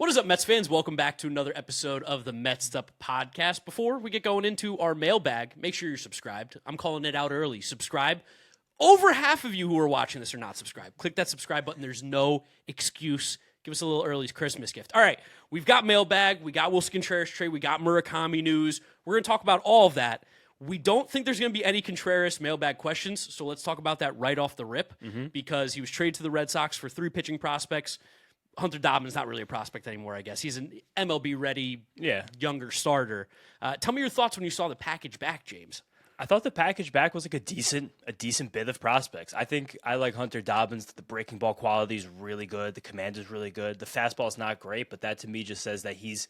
What is up, Mets fans? Welcome back to another episode of the Mets'd podcast. Before we get going into our mailbag, make sure you're subscribed. I'm calling it out early. Subscribe. Over half of you who are watching this are not subscribed. Click that subscribe button. There's no excuse. Give us a little early Christmas gift. All right, we've got mailbag. We got Willson Contreras trade. We got Murakami news. We're going to talk about all of that. We don't think there's going to be any Contreras mailbag questions, so let's talk about that right off the rip because he was traded to the Red Sox for 3 pitching prospects. Hunter Dobbins not really a prospect anymore, I guess. He's an MLB-ready, younger starter. Tell me your thoughts when you saw the package back, James. I thought the package back was like a decent bit of prospects. I think I like Hunter Dobbins. The breaking ball quality is really good. The command is really good. The fastball is not great, but that to me just says that he's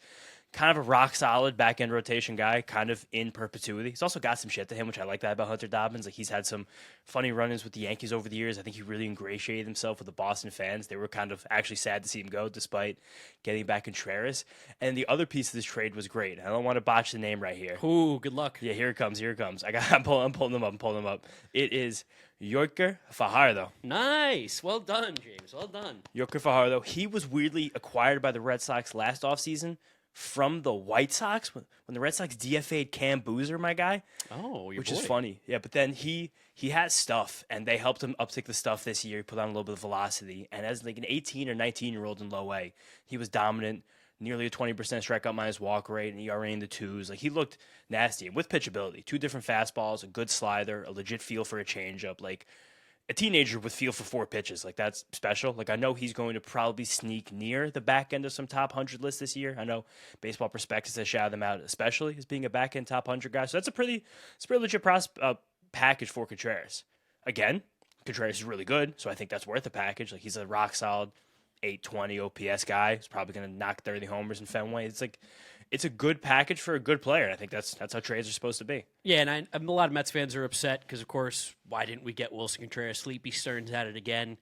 kind of a rock-solid back-end rotation guy, kind of in perpetuity. He's also got some shit to him, which I like that about Hunter Dobbins. Like, he's had some funny run-ins with the Yankees over the years. I think he really ingratiated himself with the Boston fans. They were kind of actually sad to see him go, despite getting back Contreras. And the other piece of this trade was great. I don't want to botch the name right here. Ooh, good luck. Yeah, here it comes. I'm pulling them up. It is Yorker Fajardo. Nice. Well done, James. Well done. Yorker Fajardo. He was weirdly acquired by the Red Sox last offseason from the White Sox when the Red Sox DFA'd Cam Boozer, my guy. Oh, which is funny. Yeah, but then he has stuff, and they helped him uptick the stuff this year. He put on a little bit of velocity, and as like an 18 or 19-year-old in low A, he was dominant. Nearly a 20% strikeout minus walk rate, and ERA in the 2s. Like, he looked nasty. And with pitchability, 2 different fastballs, a good slider, a legit feel for a changeup. Like, a teenager with feel for 4 pitches. Like, that's special. Like, I know he's going to probably sneak near the back end of some top 100 lists this year. I know Baseball Prospectus has shouted them out, especially as being a back end top 100 guy. So that's a pretty legit package for Contreras. Again, Contreras is really good, so I think that's worth a package. Like, he's a rock solid 820 OPS guy. He's probably going to knock 30 homers in Fenway. It's a good package for a good player, and I think that's how trades are supposed to be. Yeah, and a lot of Mets fans are upset because, of course, why didn't we get Willson Contreras? Sleepy Stearns at it again.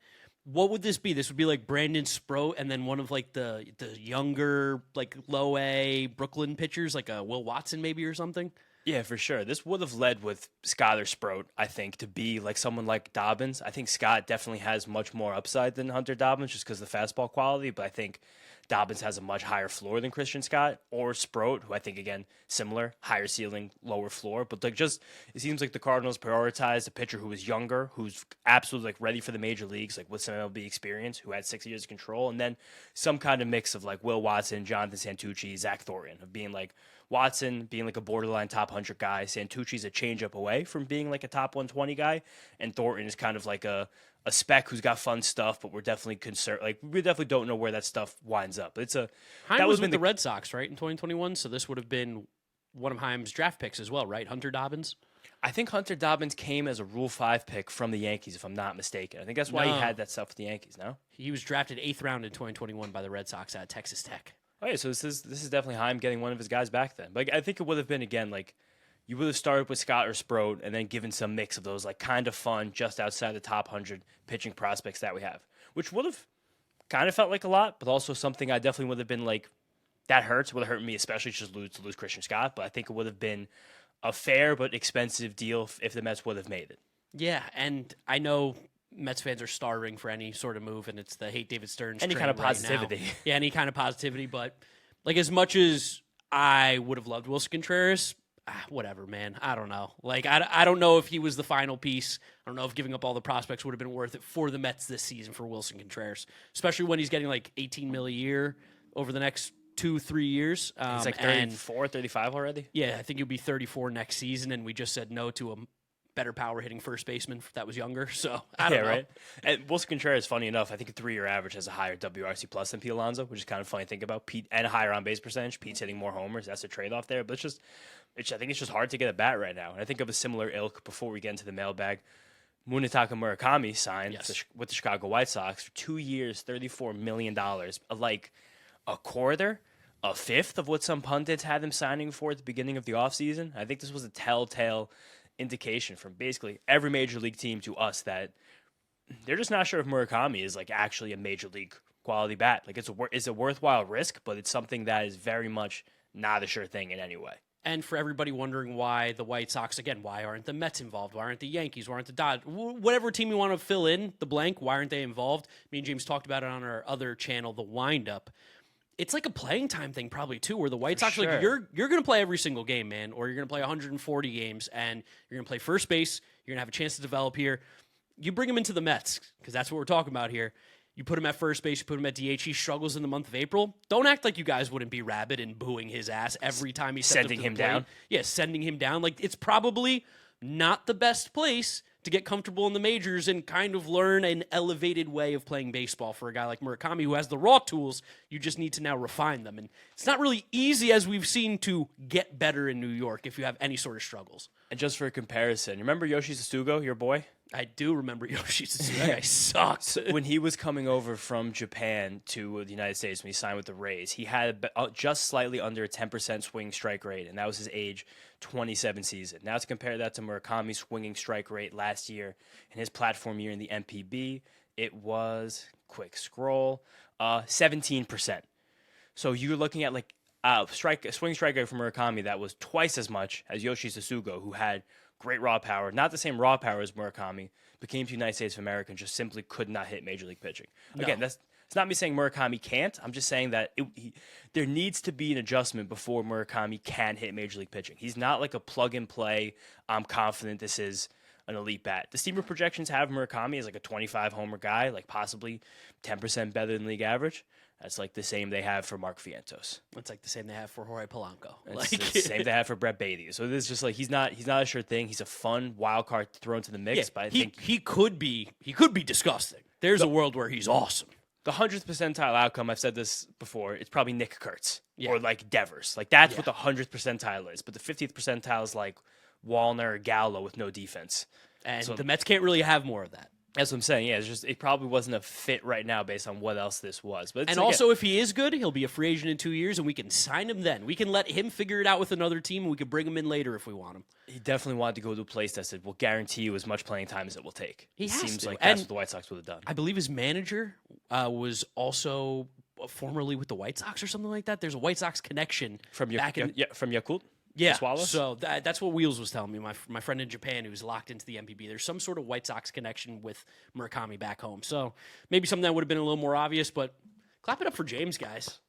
What would this be? This would be like Brandon Sproat and then one of like the younger, like low A Brooklyn pitchers, like a Will Watson maybe or something? Yeah, for sure. This would have led with Scott or Sproat, I think, to be like someone like Dobbins. I think Scott definitely has much more upside than Hunter Dobbins just because of the fastball quality, but I think Dobbins has a much higher floor than Christian Scott or Sproat, who I think, again, similar, higher ceiling, lower floor. But like, just it seems like the Cardinals prioritized a pitcher who was younger, who's absolutely like ready for the major leagues, like with some MLB experience, who had 6 years of control, and then some kind of mix of like Will Watson, Jonathan Santucci, Zach Thornton, of being like Watson being like a borderline top 100 guy. Santucci's a changeup away from being like a top 120 guy, and Thornton is kind of like a spec who's got fun stuff, but we're definitely concerned. Like, we definitely don't know where that stuff winds up. Heim was with the Red Sox, right, in 2021. So this would have been one of Heim's draft picks as well, right? Hunter Dobbins. I think Hunter Dobbins came as a Rule 5 pick from the Yankees, if I'm not mistaken. I think that's why he had that stuff with the Yankees. No, he was drafted 8th round in 2021 by the Red Sox at Texas Tech. Oh yeah, so this is definitely Heim getting one of his guys back then. Like, I think it would have been, again, like, you would have started with Scott or Sproat and then given some mix of those, like, kind of fun, just outside the top 100 pitching prospects that we have, which would have kind of felt like a lot, but also something I definitely would have been like, that hurts. Would have hurt me, especially just to lose Christian Scott, but I think it would have been a fair but expensive deal if the Mets would have made it. Yeah, and I know Mets fans are starving for any sort of move, and it's the hate David Stearns any kind of positivity. Right now. Yeah, any kind of positivity, but like, as much as I would have loved Willson Contreras, whatever, man. I don't know. Like, I don't know if he was the final piece. I don't know if giving up all the prospects would have been worth it for the Mets this season for Willson Contreras, especially when he's getting like $18 million a year over the next 2-3 years. He's like 34, 35 already? Yeah, I think he'll be 34 next season, and we just said no to a better power hitting first baseman that was younger. So, I don't know. Right? And Willson Contreras, funny enough, I think a 3-year average has a higher WRC plus than Pete Alonso, which is kind of funny to think about. Pete, and a higher on-base percentage. Pete's hitting more homers. That's a trade-off there. But I think it's just hard to get a bat right now. And I think of a similar ilk before we get into the mailbag. Munetaka Murakami signed with the Chicago White Sox for 2 years, $34 million. Like a quarter, a fifth of what some pundits had him signing for at the beginning of the offseason. I think this was a telltale indication from basically every major league team to us that they're just not sure if Murakami is like actually a major league quality bat. Like, it's a worthwhile risk, but it's something that is very much not a sure thing in any way. And for everybody wondering why the White Sox, again, why aren't the Mets involved? Why aren't the Yankees? Why aren't the Dodgers? Whatever team you want to fill in the blank, why aren't they involved? Me and James talked about it on our other channel, The Windup. it's like a playing time thing probably too, where the White Sox sure. like you're going to play every single game, man, or you're going to play 140 games, and you're going to play first base. You're going to have a chance to develop here. You bring him into the Mets because that's what we're talking about here. You put him at first base, you put him at DH. He struggles in the month of April. Don't act like you guys wouldn't be rabid and booing his ass every time he stepped up to the plate. Sending him down? Yeah, sending him down. Like, it's probably not the best place to get comfortable in the majors and kind of learn an elevated way of playing baseball for a guy like Murakami who has the raw tools. You just need to now refine them. And it's not really easy, as we've seen, to get better in New York if you have any sort of struggles. And just for a comparison, remember Yoshi Susugo, your boy? I do remember Yoshi Suzuki. That guy sucks. When he was coming over from Japan to the United States when he signed with the Rays, he had just slightly under a 10% swing strike rate, and that was his age 27 season. Now to compare that to Murakami's swinging strike rate last year in his platform year in the MPB, it was, quick scroll, 17%. So you're looking at like a swing strike rate from Murakami that was twice as much as Yoshi Susugo, who had great raw power, not the same raw power as Murakami, but came to the United States of America and just simply could not hit Major League pitching. Again, it's not me saying Murakami can't. I'm just saying that there needs to be an adjustment before Murakami can hit Major League pitching. He's not like a plug-and-play, I'm confident this is an elite bat. The Steamer projections have Murakami as like a 25-homer guy, like possibly 10% better than league average. That's like the same they have for Mark Vientos. It's like the same they have for Jorge Polanco. It's the same they have for Brett Beatty. So this is just like he's not a sure thing. He's a fun wild card to throw into the mix. Yeah, but I think he could be disgusting. There's a world where he's awesome. the 100th percentile outcome, I've said this before, it's probably Nick Kurtz Yeah. or like Devers. Like that's what the 100th percentile is. But the 50th percentile is like Wallner or Gallo with no defense. And the Mets can't really have more of that. That's what I'm saying. Yeah, it's just it probably wasn't a fit right now based on what else this was. But And also, if he is good, he'll be a free agent in 2 years, and we can sign him then. We can let him figure it out with another team, and we can bring him in later if we want him. he definitely wanted to go to a place that said, "We'll guarantee you as much playing time as it will take." He it has seems to. like that's And what the White Sox would have done. I believe his manager was also formerly with the White Sox or something like that. There's a White Sox connection From from Yakult. Yeah, The Swallows? so that's what Wheels was telling me. My friend in Japan who's locked into the MPB. There's some sort of White Sox connection with Murakami back home. So maybe something that would have been a little more obvious, but clap it up for James, guys.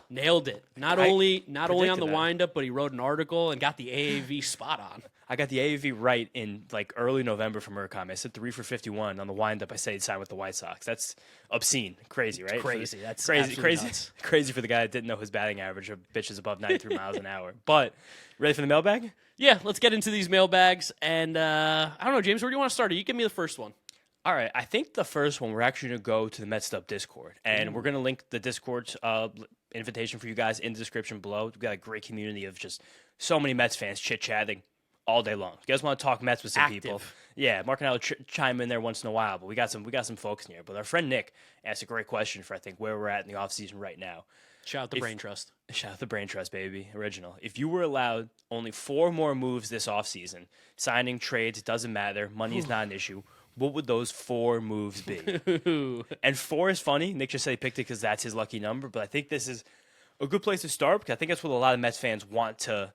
Nailed it. Not only on the predicted that. windup, but he wrote an article and got the AAV spot on. I got the AAV right in like early November for Murakami. I said 3 for 51 on the windup. I said he'd sign with the White Sox. That's obscene, crazy, right? Crazy. That's crazy, absolutely crazy, nuts. crazy for the guy that didn't know his batting average of bitches above 93 miles an hour. But ready for the mailbag? Yeah, let's get into these mailbags. And I don't know, James, where do you want to start? You give me the first one. All right, I think the first one we're actually going to go to the Mets'd Discord, and we're going to link the Discord invitation for you guys in the description below. We've got a great community of just so many Mets fans chit-chatting all day long. If you guys want to talk Mets with some Active. people, yeah, Mark and I will chime in there once in a while, but we got some folks in here. But our friend Nick asked a great question for I think where we're at in the offseason right now. Shout out the Brain Trust. Shout out the Brain Trust, baby. Original. If you were allowed only 4 more moves this offseason, signing, trades, doesn't matter, money is not an issue, what would those 4 moves be? And 4 is funny. Nick just said he picked it because that's his lucky number, but I think this is a good place to start because I think that's what a lot of Mets fans want to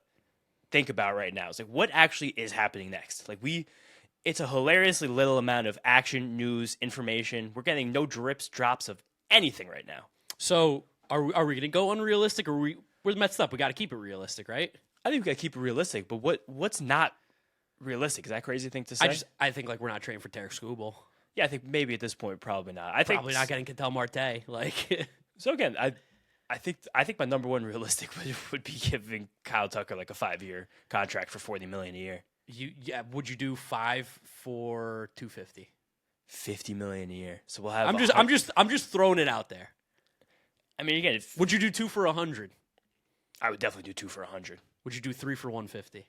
think about right now. It's like, what actually is happening next? Like it's a hilariously little amount of action, news, information. We're getting no drops of anything right now. So are we going to go unrealistic, or we're Mets'd up? We got to keep it realistic, right? I think we got to keep it realistic, but what's not realistic? Is that a crazy thing to say? I think like we're not training for Tarek Skubal. Yeah, I think maybe at this point probably not. Probably not getting Ketel Marte. Like, so again, I think my number one realistic would be giving Kyle Tucker like a 5-year contract for $40 million a year. Would you do 5 for $250? $50 million a year. So we'll have. I'm just throwing it out there. I mean, again, Would you do 2 for $100? I would definitely do 2 for $100. Would you do 3 for $150?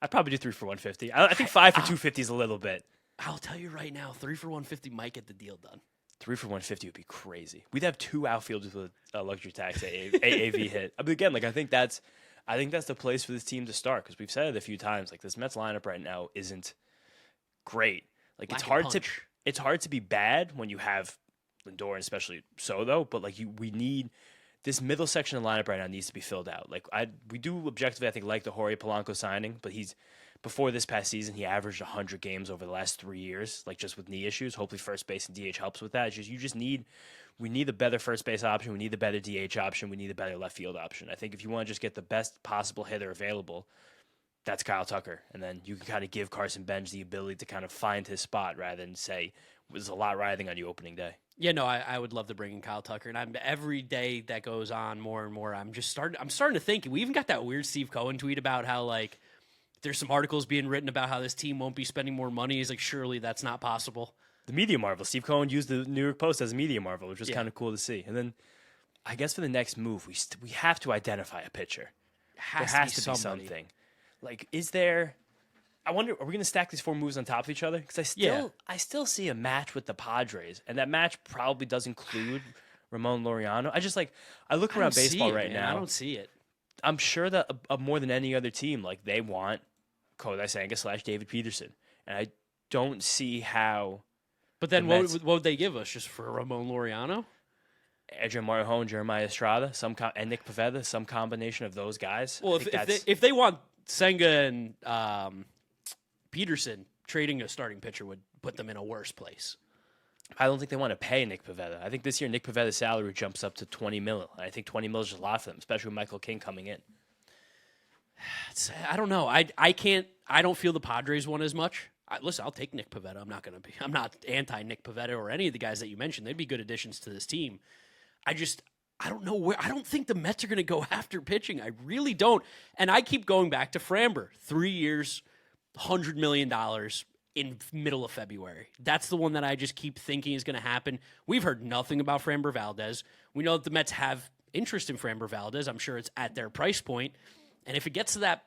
I'd probably do 3 for $150. I think 5 for $250 is a little bit. I'll tell you right now, 3 for $150 might get the deal done. 3 for $150 would be crazy. We'd have 2 outfielders with a luxury tax AAV hit. I mean, again, like I think that's the place for this team to start because we've said it a few times. Like this Mets lineup right now isn't great. Like it's hard to be bad when you have Lindor and especially Soto, but like we need this middle section of the lineup right now needs to be filled out. Like we do objectively, I think, like the Jorge Polanco signing, but before this past season, he averaged 100 games over the last 3 years, like just with knee issues. Hopefully first base and DH helps with that. You just need we need a better first base option. We need a better DH option. We need a better left field option. I think if you want to just get the best possible hitter available, that's Kyle Tucker. And then you can kind of give Carson Bench the ability to kind of find his spot rather than say, there's a lot riding on you opening day. Yeah, no, I would love to bring in Kyle Tucker, and every day that goes on more and more, I'm starting to think. We even got that weird Steve Cohen tweet about how like there's some articles being written about how this team won't be spending more money. He's like, surely that's not possible. The media marvel. Steve Cohen used the New York Post as a media marvel, which was kind of cool to see. And then, I guess for the next move, we have to identify a pitcher. There has to be something. Like, is there? I wonder, are we going to stack these 4 moves on top of each other? Because I still see a match with the Padres, and that match probably does include Ramon Laureano. I look around baseball right now. I don't see it. I'm sure that more than any other team, like they want Kodai Senga / David Peterson, and I don't see how. But then what would they give us just for Ramon Laureano? Adrian Martin, Jeremiah Estrada, and Nick Pivetta, some combination of those guys. Well, if they want Senga and Peterson, trading a starting pitcher would put them in a worse place. I don't think they want to pay Nick Pivetta. I think this year Nick Pivetta's salary jumps up to $20 million. I think $20 million is just a lot for them, especially with Michael King coming in. I don't know. I don't feel the Padres want as much. Listen, I'll take Nick Pivetta. I'm not anti Nick Pivetta or any of the guys that you mentioned. They'd be good additions to this team. I don't know where. I don't think the Mets are going to go after pitching. I really don't. And I keep going back to Framber. 3 years, $100 million in middle of February. That's the one that I just keep thinking is going to happen. We've heard nothing about Framber Valdez. We know that the Mets have interest in Framber Valdez. I'm sure it's at their price point. And if it gets to that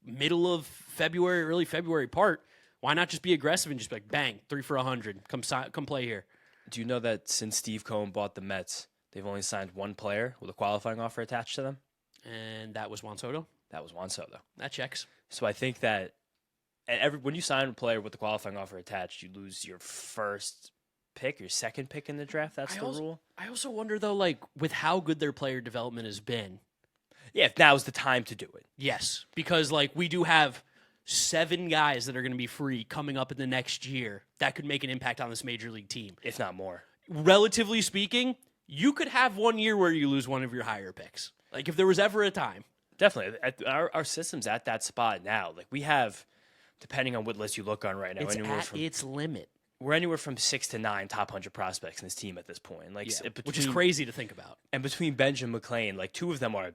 middle of February, early February part, why not just be aggressive and just be like, bang, 3 for $100. Come play here. Do you know that since Steve Cohen bought the Mets, they've only signed one player with a qualifying offer attached to them? And that was Juan Soto? That was Juan Soto. That checks. So I think that when you sign a player with a qualifying offer attached, you lose your first pick, your second pick in the draft. That's the rule. I also wonder, though, like, with how good their player development has been. Yeah, if now's the time to do it. Yes, because, like, we do have 7 guys that are going to be free coming up in the next year that could make an impact on this major league team. If not more. Relatively speaking, you could have 1 year where you lose one of your higher picks. Like, if there was ever a time. Definitely. Our system's at that spot now. Like, we have, depending on what list you look on right now, its limit. We're anywhere from 6 to 9 top 100 prospects in this team at this point. Like, which is crazy to think about. And between Benj and McClain, like, 2 of them are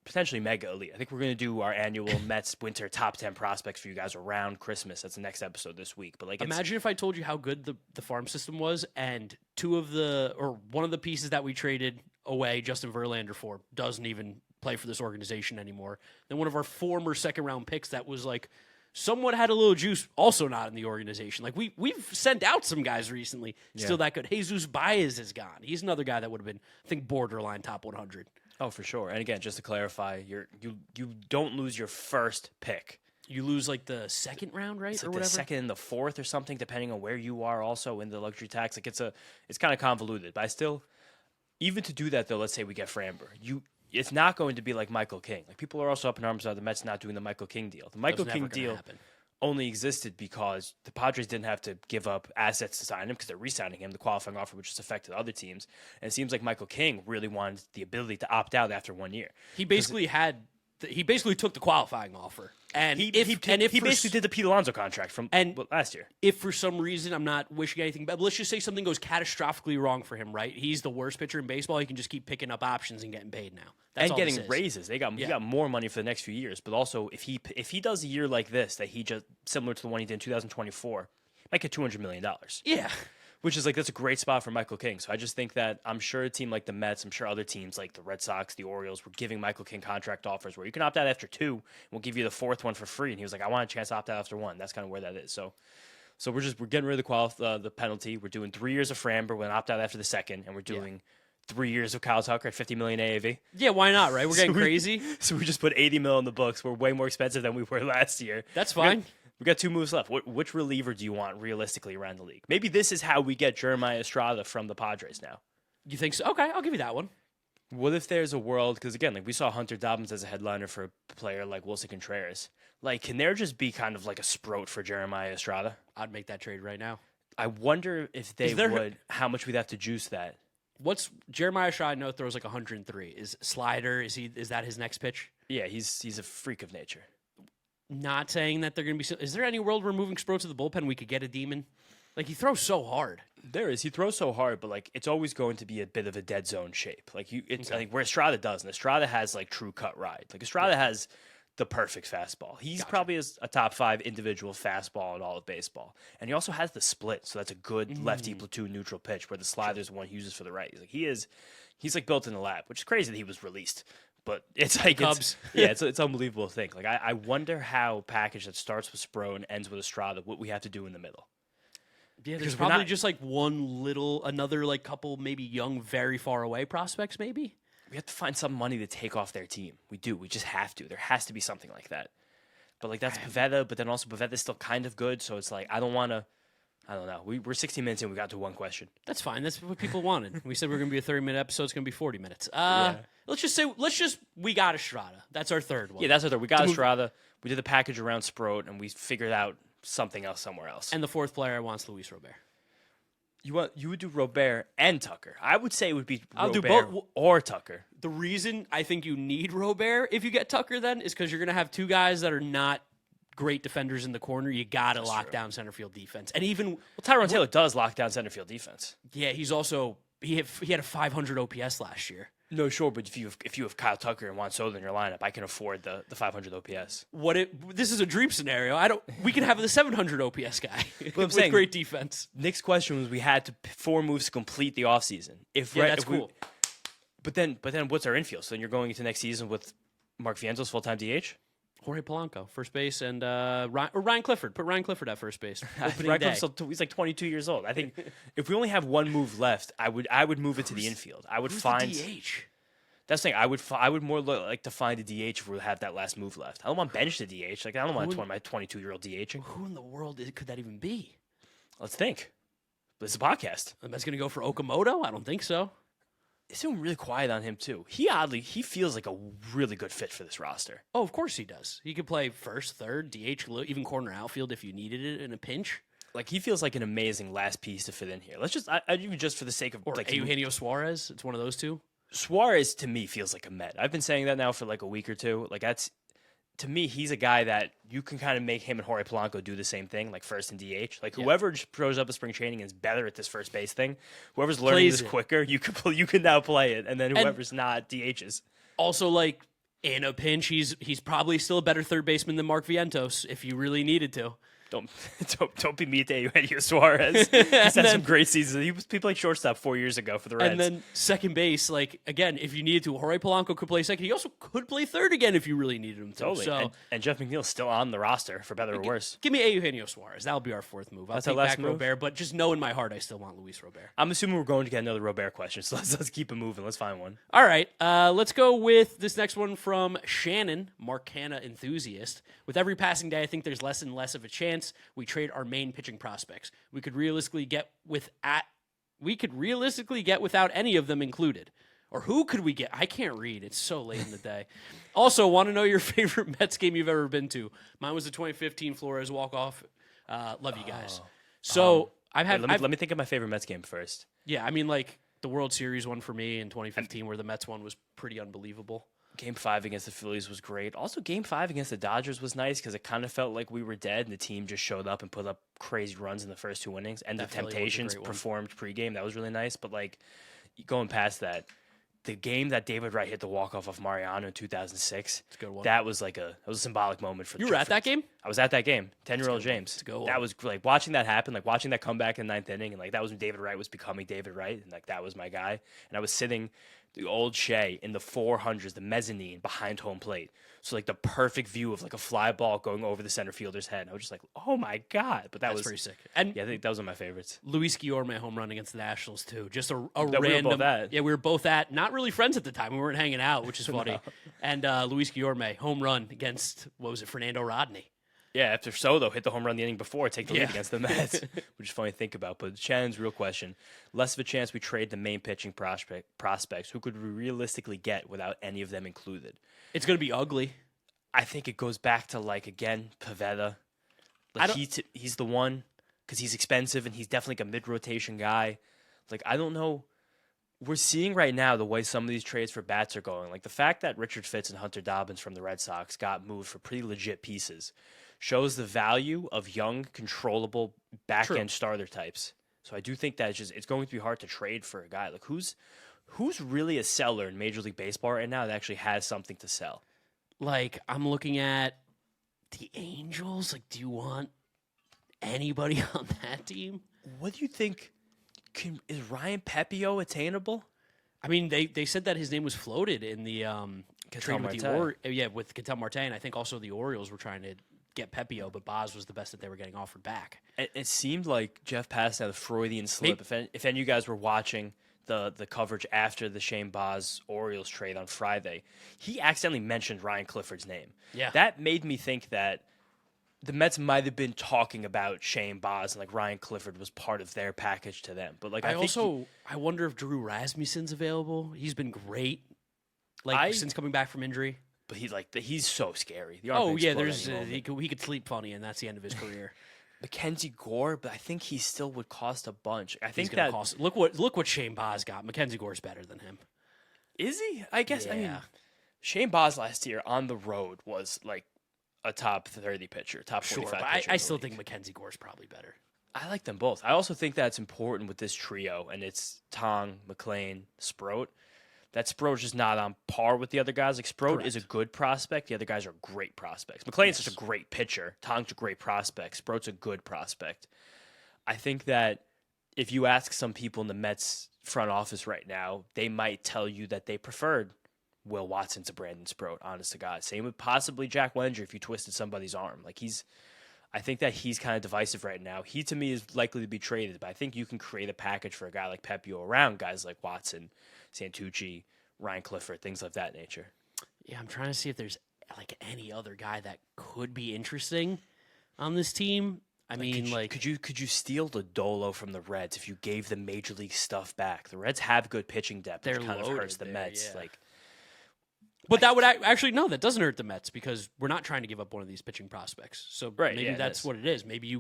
potentially mega elite. I think we're going to do our annual Mets winter top 10 prospects for you guys around Christmas. That's the next episode this week. But like, imagine if I told you how good the farm system was, and one of the pieces that we traded away, Justin Verlander, for doesn't even play for this organization anymore. Then one of our former second round picks that was like somewhat had a little juice, also not in the organization. Like we've sent out some guys recently, still that good. Jesus Baez is gone. He's another guy that would have been, I think, borderline top 100. Oh, for sure. And again, just to clarify, you don't lose your first pick. You lose like the second round, right? It's or like whatever. The second and the fourth or something, depending on where you are also in the luxury tax. Like it's kind of convoluted. But I still, even to do that though, let's say we get Framber, it's not going to be like Michael King. Like people are also up in arms about the Mets not doing the Michael King deal. The Michael King deal only existed because the Padres didn't have to give up assets to sign him because they're re-signing him, the qualifying offer, which has affected other teams. And it seems like Michael King really wanted the ability to opt out after 1 year. He basically took the qualifying offer. And he basically did the Pete Alonso contract from last year. If for some reason, I'm not wishing anything bad, but let's just say something goes catastrophically wrong for him, right? He's the worst pitcher in baseball. He can just keep picking up options and getting paid now. That's and getting raises. He got more money for the next few years. But also, if he does a year like this, that he just similar to the one he did in 2024, might get $200 million. Yeah. Which is that's a great spot for Michael King. So I just think that I'm sure a team like the Mets, I'm sure other teams like the Red Sox, the Orioles were giving Michael King contract offers where you can opt out after 2, and we'll give you the 4th one for free. And he was like, I want a chance to opt out after 1. That's kind of where that is. So we're getting rid of the penalty. We're doing 3 years of Framber. We're going to opt out after the second, and we're doing 3 years of Kyle Tucker at $50 million AAV. Yeah, why not? Right? We're getting crazy. So we just put $80 million in the books. We're way more expensive than we were last year. That's fine. We got 2 moves left. Which reliever do you want realistically around the league? Maybe this is how we get Jeremiah Estrada from the Padres now. You think so? Okay, I'll give you that one. What if there's a world, because again, like we saw Hunter Dobbins as a headliner for a player like Willson Contreras. Like, can there just be kind of like a sprout for Jeremiah Estrada? I'd make that trade right now. I wonder if they would, how much we'd have to juice that. What's Jeremiah Shaw? I know throws like 103. Is slider? Is that his next pitch? Yeah, he's a freak of nature. Not saying that they're going to be. Is there any world where moving Sproat to the bullpen we could get a demon? Like he throws so hard. There is. He throws so hard, but like it's always going to be a bit of a dead zone shape. Like it's like where Estrada doesn't. Estrada has like true cut ride. Like Estrada has the perfect fastball. He's probably a top 5 individual fastball in all of baseball, and he also has the split. So that's a good lefty platoon neutral pitch where the slider is the one he uses for the right. He's like built in the lab, which is crazy that he was released. But it's like Cubs. it's unbelievable to think. Like I wonder how a package that starts with Sproat and ends with Estrada, what we have to do in the middle. Yeah, there's probably just like another like couple maybe young, very far away prospects maybe. We have to find some money to take off their team. We do. We just have to. There has to be something like that. But like that's Pavetta, but then also Pavetta's still kind of good, so it's like I don't know. We're 16 minutes in. We got to one question. That's fine. That's what people wanted. We said we're going to be a 30-minute episode. It's going to be 40 minutes. Let's just we got Estrada. That's our third one. Yeah, that's our third. We got Estrada. We did the package around Sproat, and we figured out something else somewhere else. And the fourth player wants Luis Robert. You would do Robert and Tucker. I would say it would be I'll Robert do both. or Tucker. The reason I think you need Robert if you get Tucker then is because you're going to have two guys that are not great defenders in the corner. You got to lock down center field defense. And even Tyrone Taylor does lock down center field defense. Yeah, he's also he had a 500 OPS last year. No, sure, but if you have Kyle Tucker and Juan Soto in your lineup, I can afford the 500 OPS. This is a dream scenario. We can have the 700 OPS guy with saying, great defense. Nick's question was we had 4 moves to complete the offseason. That's cool. But then what's our infield? So then you're going into next season with Mark Vientos full-time DH? Jorge Polanco, first base, and Ryan Clifford. Put Ryan Clifford at first base. Ryan Clifford, he's like 22 years old. I think if we only have one move left, I would move it to the infield. I would find the DH. That's the thing. I would more like to find a DH if we have that last move left. I don't want bench the DH. Like I don't want my 22-year-old DHing. Who in the world could that even be? Let's think. This is a podcast. That's going to go for Okamoto? I don't think so. It's been really quiet on him too. He feels like a really good fit for this roster. Oh, of course he does. He could play first, third, DH, even corner outfield if you needed it in a pinch. Like he feels like an amazing last piece to fit in here. Let's just even just for the sake of like Eugenio Suarez. It's one of those two. Suarez to me feels like a Met. I've been saying that now for like a week or two. Like that's to me, he's a guy that you can kind of make him and Jorge Polanco do the same thing, like first and DH. Like whoever just shows up at spring training and is better at this first base thing, whoever's learning this quicker, you can now play it, and then whoever's not DHs. Also, like in a pinch, he's probably still a better third baseman than Mark Vientos if you really needed to. Don't be mean to Eugenio Suarez. He's had some great seasons. He played shortstop 4 years ago for the Reds. And then second base, like again, if you needed to, Jorge Polanco could play second. He also could play third again if you really needed him to. Totally. So, and Jeff McNeil's still on the roster for better or worse. Give me Eugenio Suarez. That'll be our fourth move. I'll take back Robert, but just know in my heart I still want Luis Robert. I'm assuming we're going to get another Robert question, so let's keep it moving. Let's find one. All right, let's go with this next one from Shannon, Mark Hanna enthusiast. With every passing day, I think there's less and less of a chance we trade our main pitching prospects. We could realistically get without any of them included. Or who could we get? I can't read. It's so late in the day. Also, want to know your favorite Mets game you've ever been to. Mine was the 2015 Flores walk-off. Love you guys. So let me think of my favorite Mets game first. Yeah, I mean, like the World Series one for me in 2015 where the Mets one was pretty unbelievable. Game 5 against the Phillies was great. Also, Game 5 against the Dodgers was nice because it kind of felt like we were dead and the team just showed up and put up crazy runs in the first 2 innings. And the Temptations performed pregame. That was really nice. But, like, going past that, the game that David Wright hit the walk-off of Mariano in 2006, a good one. That was a symbolic moment for You were at that game? I was at that game. 10-year-old James. That was like watching that happen, like watching that comeback in the 9th inning, and like that was when David Wright was becoming David Wright, and like that was my guy. And I was sitting the old Shea in the 400s, the mezzanine behind home plate. So like the perfect view of like a fly ball going over the center fielder's head. And I was just like, oh my God. But that was pretty sick. And yeah, I think that was one of my favorites. Luis Guillorme home run against the Nationals too. Just a random. We were both at. Yeah, we were both at. Not really friends at the time. We weren't hanging out, which is funny. No. And Luis Guillorme home run against Fernando Rodney. Yeah, after Soto hit the home run the inning before, take the lead against the Mets, which is funny to think about. But Shannon's real question: less of a chance we trade the main pitching prospects. Who could we realistically get without any of them included? It's going to be ugly. I think it goes back to like again Pavetta. Like he's the one because he's expensive and he's definitely like a mid rotation guy. Like I don't know. we're seeing right now the way some of these trades for bats are going. Like the fact that Richard Fitz and Hunter Dobbins from the Red Sox got moved for pretty legit pieces shows the value of young, controllable back end starter types. So I do think that it's going to be hard to trade for a guy. Like who's really a seller in Major League Baseball right now that actually has something to sell? Like I'm looking at the Angels. Like, do you want anybody on that team? What do you think? Is Ryan Pepio attainable? I mean, they said that his name was floated in the trade with with Ketel Marte, and I think also the Orioles were trying to get Pepio, but Boz was the best that they were getting offered back. It seemed like Jeff Passan had a Freudian slip. If any of you guys were watching the coverage after the Shane Boz Orioles trade on Friday, he accidentally mentioned Ryan Clifford's name. Yeah, that made me think that the Mets might have been talking about Shane Boz and like Ryan Clifford was part of their package to them. But like I wonder if Drew Rasmussen's available. He's been great, since coming back from injury. But he's so scary. He could sleep funny, and that's the end of his career. Mackenzie Gore, but I think he still would cost a bunch. I think that cost. Look what Shane Boz got. Mackenzie Gore's better than him. Is he? I guess. Yeah. I mean, Shane Boz last year on the road was like a top 30 pitcher, top 45 pitcher. I still think Mackenzie Gore's probably better. I like them both. I also think that's important with this trio, and it's Tong, McLean, Sproat. That Sproat's just not on par with the other guys. Like Sproat is a good prospect. The other guys are great prospects. McLean's such a great pitcher. Tong's a great prospect. Sproat's a good prospect. I think that if you ask some people in the Mets front office right now, they might tell you that they preferred Will Watson to Brandon Sproat, honest to God. Same with possibly Jack Wenger if you twisted somebody's arm. I think that he's kind of divisive right now. He, to me, is likely to be traded, but I think you can create a package for a guy like Pepio around guys like Watson, Santucci, Ryan Clifford, things of that nature. Yeah, I'm trying to see if there's like any other guy that could be interesting on this team. Could you steal the Dolo from the Reds if you gave them major league stuff back? The Reds have good pitching depth, which kind of hurts the Mets. Yeah. But that would actually no, that doesn't hurt the Mets because we're not trying to give up one of these pitching prospects. So maybe that's what it is. Maybe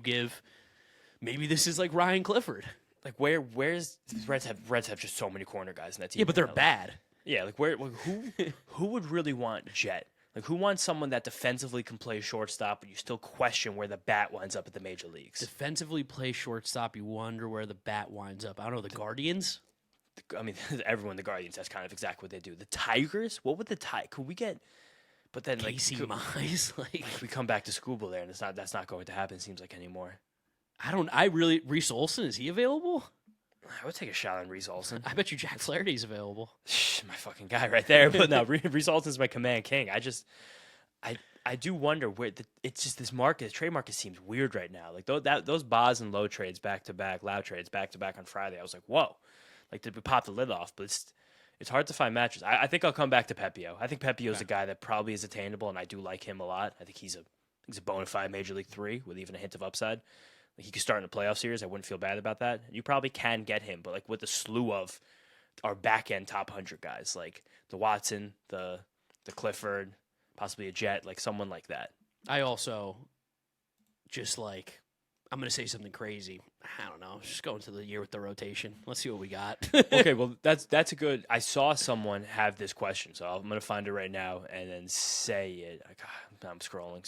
this is like Ryan Clifford. Like where's the Reds have just so many corner guys in that team. Yeah, but they're bad. Yeah, who would really want Jet? Like who wants someone that defensively can play shortstop, but you still question where the bat winds up at the major leagues? Defensively play shortstop, you wonder where the bat winds up. I don't know, the Guardians? I mean, everyone, the Guardians, that's kind of exactly what they do. The Tigers? What would the Tigers? Could we get? But then, Casey Mize, we come back to Scooble there, and that's not going to happen. Seems like anymore. Reese Olson, is he available? I would take a shot on Reese Olson. I bet you Jack Flaherty's available. My fucking guy right there. But no, Reese Olson's my command king. I do wonder where it's just this market. The trade market seems weird right now. Like those Boz and Low trades back to back, Loud trades back to back on Friday. I was like, whoa. Like, did we pop the lid off? But it's hard to find matches. I think I'll come back to Pepio. I think Pepio's a guy that probably is attainable, and I do like him a lot. I think he's a bona fide Major League 3 with even a hint of upside. Like, he could start in a playoff series. I wouldn't feel bad about that. You probably can get him, but like with the slew of our back end top 100 guys, like the Watson, the Clifford, possibly a Jet, like someone like that. I also just like. I'm going to say something crazy. I don't know. Just go into the year with the rotation. Let's see what we got. Okay, well, that's a good... I saw someone have this question, so I'm going to find it right now and then say it. I'm scrolling.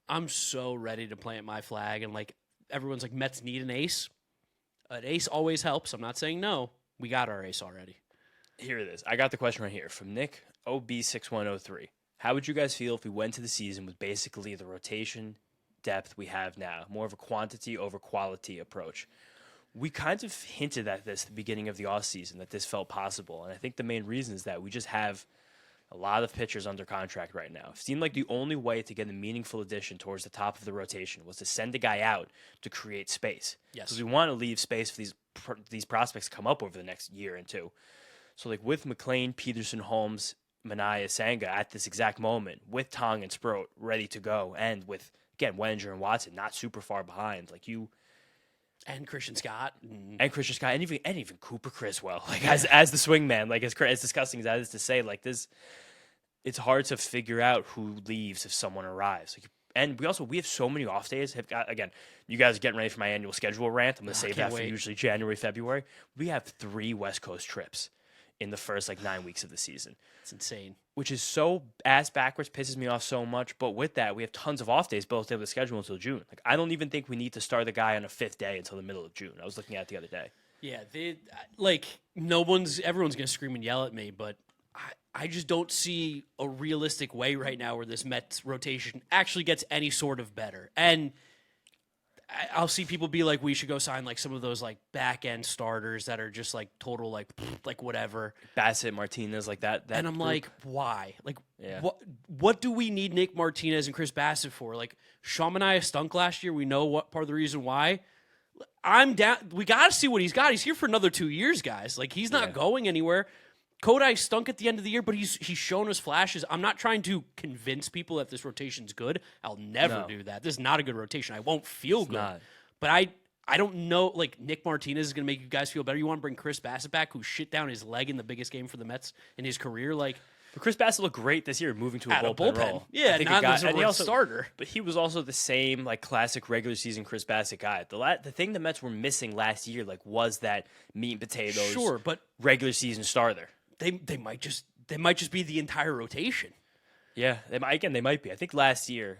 I'm so ready to plant my flag, and like everyone's like, Mets need an ace. An ace always helps. I'm not saying no. We got our ace already. Here it is. I got the question right here from Nick OB6103. How would you guys feel if we went to the season with basically the rotation depth we have now, more of a quantity over quality approach? We kind of hinted at this at the beginning of the offseason that this felt possible, and I think the main reason is that we just have a lot of pitchers under contract right now. It seemed like the only way to get a meaningful addition towards the top of the rotation was to send a guy out to create space. Yes, because we want to leave space for these prospects to come up over the next year and two. So like with McLean, Peterson, Holmes, Manaya, Sanga at this exact moment, with Tong and Sproat ready to go, and with again, Wenger and Watson not super far behind. Like you, and Christian Scott, and even Cooper Criswell, like as the swingman. Like as disgusting as that is to say, like this, it's hard to figure out who leaves if someone arrives. Like And we have so many off days. Again, you guys are getting ready for my annual schedule rant. I'm going to save that for usually January, February. We have 3 West Coast trips in the first 9 weeks of the season. It's insane. Which is so ass backwards, pisses me off so much. But with that, we have tons of off days built into the schedule until June. I don't even think we need to start the guy on a 5th day until the middle of June. I was looking at it the other day. Yeah, everyone's going to scream and yell at me, but I just don't see a realistic way right now where this Mets rotation actually gets any sort of better. And I'll see people be like, we should go sign some of those back end starters that are just total whatever. Bassett, Martinez, that. And I'm group. like, why? What do we need Nick Martinez and Chris Bassett for? Sean Manaea stunk last year. We know what part of the reason why. I'm down. We got to see what he's got. He's here for another 2 years, guys. He's not going anywhere. Kodai stunk at the end of the year, but he's shown us flashes. I'm not trying to convince people that this rotation's good. I'll never do that. This is not a good rotation. I won't feel good. Not. But I don't know. Nick Martinez is going to make you guys feel better. You want to bring Chris Bassett back, who shit down his leg in the biggest game for the Mets in his career? But Chris Bassett looked great this year, moving to a bullpen role. Yeah, not as a starter. But he was also the same classic regular season Chris Bassett guy. The thing the Mets were missing last year was that meat and potatoes. Sure, but regular season starter. They might just be the entire rotation. Yeah, they might be. I think last year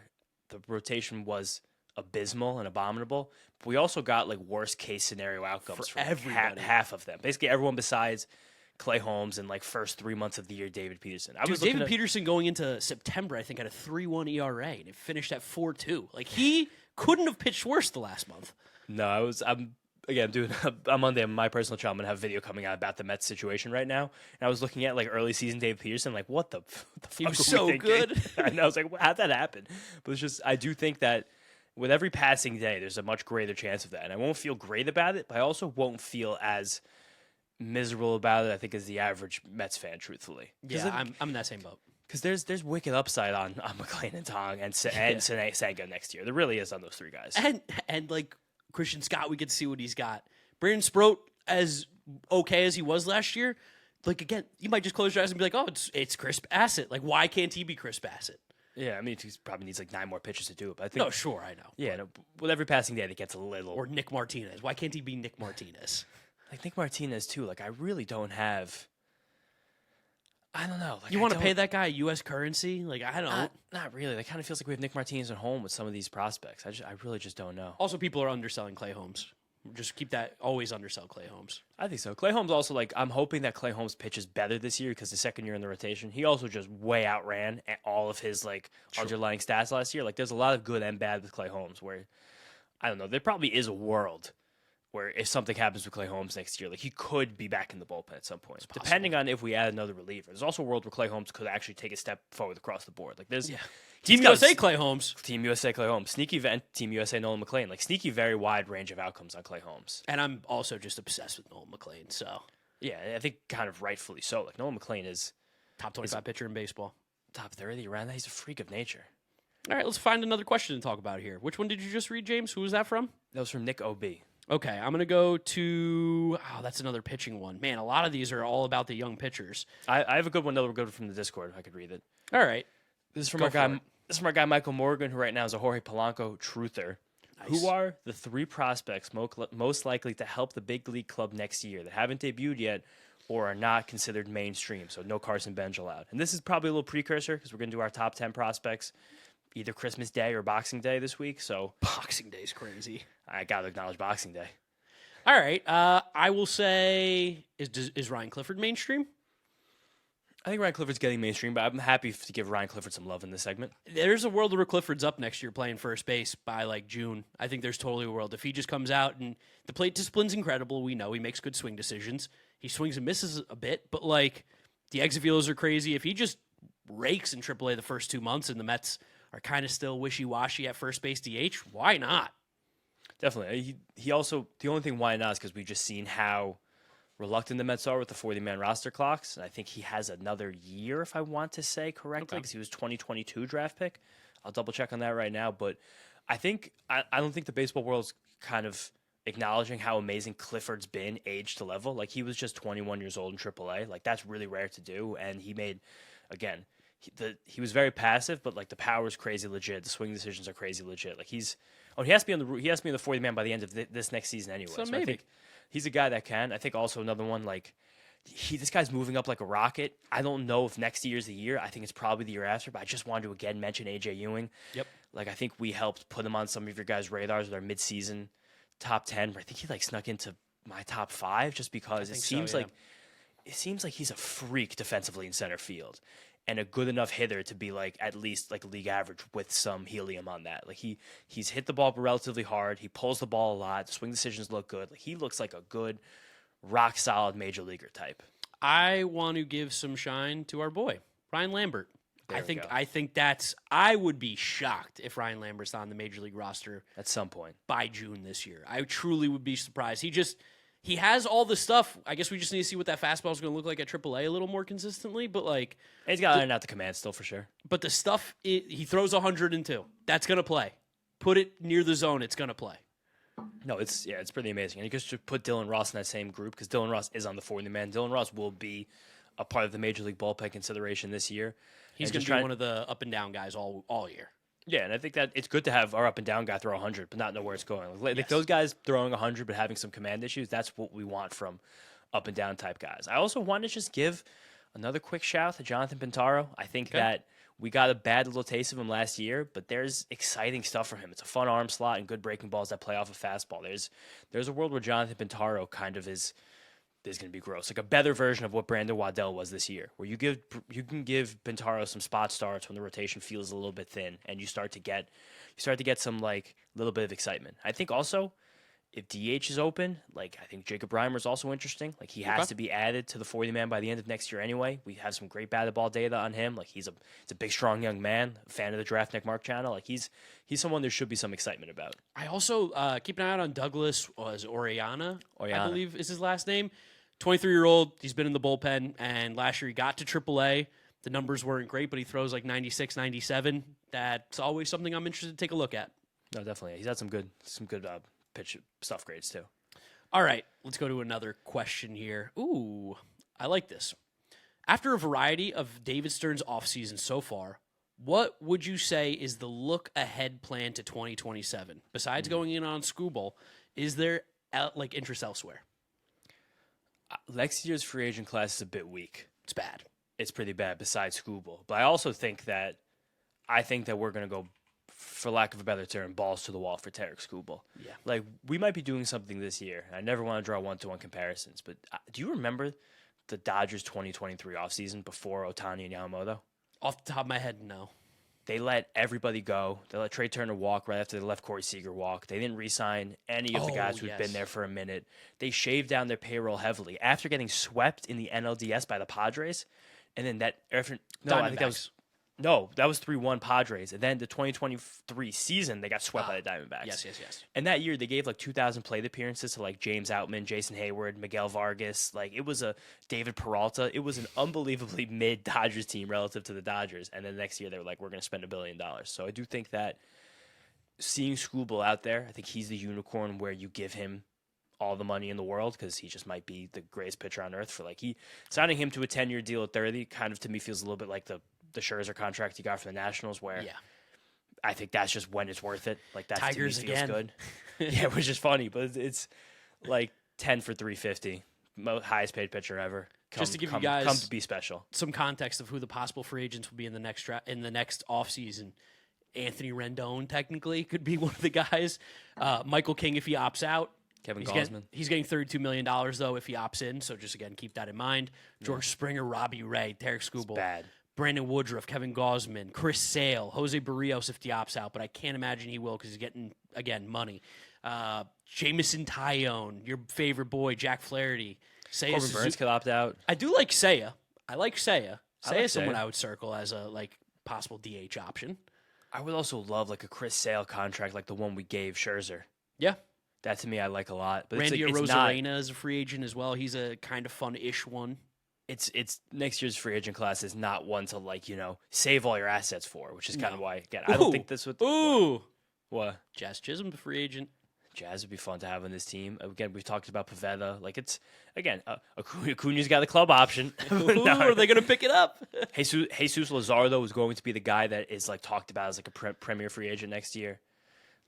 the rotation was abysmal and abominable. But we also got worst case scenario outcomes for everybody. Half of them. Basically everyone besides Clay Holmes and first 3 months of the year, David Peterson. David Peterson going into September, I think, had a 3.1 ERA and it finished at 4.2. He couldn't have pitched worse the last month. No, I'm doing on Monday on my personal channel. I'm gonna have a video coming out about the Mets situation right now. And I was looking at early season Dave Peterson, what the fuck? He was so good. And I was how'd that happen? But it's just I do think that with every passing day, there's a much greater chance of that. And I won't feel great about it, but I also won't feel as miserable about it, I think, as the average Mets fan, truthfully. Yeah, I'm in that same boat. Because there's wicked upside on McClain and Tong and Senga next year. There really is on those 3 guys. And Christian Scott, we get to see what he's got. Brandon Sproat, as okay as he was last year, again, you might just close your eyes and be like, oh, it's Chris Bassett. Why can't he be Chris Bassett? Yeah, I mean, he probably needs 9 more pitches to do it. But I think, no, sure, I know. Yeah, with every passing day, it gets a little. Or Nick Martinez. Why can't he be Nick Martinez? Nick Martinez, too. I really don't have. I don't know. You want to pay that guy U.S. currency? I don't. Not really. It kind of feels like we have Nick Martinez at home with some of these prospects. I really just don't know. Also, people are underselling Clay Holmes. Just keep that, always undersell Clay Holmes. I think so. Clay Holmes also, I'm hoping that Clay Holmes pitches better this year because the second year in the rotation, he also just way outran all of his, underlying stats last year. There's a lot of good and bad with Clay Holmes where, I don't know, there probably is a world where if something happens with Clay Holmes next year, he could be back in the bullpen at some point, depending on if we add another reliever. There's also a world where Clay Holmes could actually take a step forward across the board. Team USA Clay Holmes. Team USA Clay Holmes. Sneaky event, Team USA Nolan McLean. Sneaky, very wide range of outcomes on Clay Holmes. And I'm also just obsessed with Nolan McLean, so. Yeah, I think kind of rightfully so. Nolan McLean is top 25 pitcher in baseball. Top 30, around that. He's a freak of nature. All right, let's find another question to talk about here. Which one did you just read, James? Who was that from? That was from Nick O.B. Okay, I'm going to go to... Oh, that's another pitching one. Man, a lot of these are all about the young pitchers. I have a good one that will go from the Discord if I could read it. All right. This is from our guy Michael Morgan, who right now is a Jorge Polanco truther. Nice. Who are the 3 prospects most likely to help the big league club next year that haven't debuted yet or are not considered mainstream? So no Carson Bench allowed. And this is probably a little precursor because we're going to do our top 10 prospects either Christmas Day or Boxing Day this week. So Boxing Day is crazy. I got to acknowledge Boxing Day. All right. I will say, is Ryan Clifford mainstream? I think Ryan Clifford's getting mainstream, but I'm happy to give Ryan Clifford some love in this segment. There's a world where Clifford's up next year playing first base by June. I think there's totally a world. If he just comes out and the plate discipline's incredible, we know he makes good swing decisions. He swings and misses a bit, but the exit velos are crazy. If he just rakes in AAA the first 2 months and the Mets are kind of still wishy-washy at first base DH, why not? Definitely. He also, the only thing why not is because we've just seen how reluctant the Mets are with the 40-man roster clocks. And I think he has another year, if I want to say correctly, because he was 2022 draft pick. I'll double-check on that right now. But I don't think the baseball world's kind of acknowledging how amazing Clifford's been age to level. He was just 21 years old in AAA. That's really rare to do. And he made, again, he was very passive, but like the power is crazy legit. The swing decisions are crazy legit. Like he has to be he has to be in the 40 man by the end of this next season anyway. So I maybe think he's a guy that can. I think also another one like this guy's moving up like a rocket. I don't know if next year's the year. I think it's probably the year after. But I just wanted to again mention AJ Ewing. Yep. Like I think we helped put him on some of your guys' radars with our midseason top 10. But I think he like snuck into my top 5 just because it seems like he's a freak defensively in center field. And a good enough hitter to be like at least like league average with some helium on that. Like he's hit the ball relatively hard. He pulls the ball a lot. Swing decisions look good. Like he looks like a good, rock solid major leaguer type. I want to give some shine to our boy Ryan Lambert. I think that's. I would be shocked if Ryan Lambert's on the major league roster at some point by June this year. I truly would be surprised. He has all the stuff. I guess we just need to see what that fastball is going to look like at AAA a little more consistently. But like, he's got to iron out the command still for sure. But the stuff he throws 102. That's going to play. Put it near the zone. It's going to play. No, it's pretty amazing. And you just put Dylan Ross in that same group because Dylan Ross is on the 40 man. Dylan Ross will be a part of the major league bullpen consideration this year. He's going to be one of the up and down guys all year. Yeah, and I think that it's good to have our up and down guy throw 100, but not know where it's going. Like those guys throwing 100 but having some command issues, that's what we want from up and down type guys. I also want to just give another quick shout to Jonathan Pintaro. I think that we got a bad little taste of him last year, but there's exciting stuff from him. It's a fun arm slot and good breaking balls that play off a fastball. There's a world where Jonathan Pintaro kind of is going to be gross, like a better version of what Brandon Waddell was this year, where you can give Pintaro some spot starts when the rotation feels a little bit thin, and you start to get some like little bit of excitement. I think also if DH is open, like I think Jacob Reimer is also interesting. Like he has to be added to the 40 man by the end of next year anyway. We have some great batted ball data on him. Like he's a big strong young man, a fan of the Draft Neck Mark channel. Like he's someone there should be some excitement about. I also keep an eye out on Douglas Oriana, I believe is his last name. 23-year-old, he's been in the bullpen, and last year he got to AAA. The numbers weren't great, but he throws like 96, 97. That's always something I'm interested to take a look at. No, definitely. He's had some good pitch stuff grades too. All right, let's go to another question here. Ooh, I like this. After a variety of David Stern's offseason so far, what would you say is the look-ahead plan to 2027? Besides going in on Skubal, is there like interest elsewhere? Next year's free agent class is a bit weak. It's bad. It's pretty bad besides Skubal. But I also think that we're going to go, for lack of a better term, balls to the wall for Tarek Skubal. Yeah. Like, we might be doing something this year. I never want to draw one-to-one comparisons, but do you remember the Dodgers 2023 offseason before Ohtani and Yamamoto? Off the top of my head, no. They let everybody go. They let Trey Turner walk right after they let Corey Seager walk. They didn't re-sign any of the guys who'd been there for a minute. They shaved down their payroll heavily after getting swept in the NLDS by the Padres. And then that was 3-1 Padres. And then the 2023 season, they got swept by the Diamondbacks. Yes. And that year, they gave like 2,000 plate appearances to like James Outman, Jason Hayward, Miguel Vargas. Like it was a David Peralta. It was an unbelievably mid Dodgers team relative to the Dodgers. And then next year, they were like, we're going to spend $1 billion. So I do think that seeing Skubal out there, I think he's the unicorn where you give him all the money in the world because he just might be the greatest pitcher on earth. For like signing him to a 10-year deal at 30 kind of to me feels a little bit like the Scherzer contract he got from the Nationals, where I think that's just when it's worth it. Like that Tigers to me feels again. Good. Yeah, which is funny, but it's like 10 for 350, highest paid pitcher ever. Just to give you guys come to be special. Some context of who the possible free agents will be in the next offseason. Anthony Rendon technically could be one of the guys. Michael King if he opts out. Kevin Gausman. He's getting $32 million, though, if he opts in. So just, again, keep that in mind. George Springer, Robbie Ray, Tarek Skubal. Bad. Brandon Woodruff, Kevin Gausman, Chris Sale, Jose Barrios if he opts out, but I can't imagine he will because he's getting, again, money. Jamison Tyone, your favorite boy, Jack Flaherty. Corbin Burns could opt out. I do like Seiya. I like Seiya. Seiya's someone I would circle as a possible DH option. I would also love like a Chris Sale contract like the one we gave Scherzer. Yeah. That to me I like a lot. But Randy it's Arozarena is a free agent as well. He's a kind of fun-ish one. It's next year's free agent class is not one to save all your assets for, which is kind of why again I don't think this would. Ooh, what? Jazz Chisholm, the free agent. Jazz would be fun to have on this team. Again, we talked about Pavetta. Like, it's, again, Acuna's got the club option. Who are they going to pick it up? Jesus Lazardo is going to be the guy that is, like, talked about as, like, a premier free agent next year.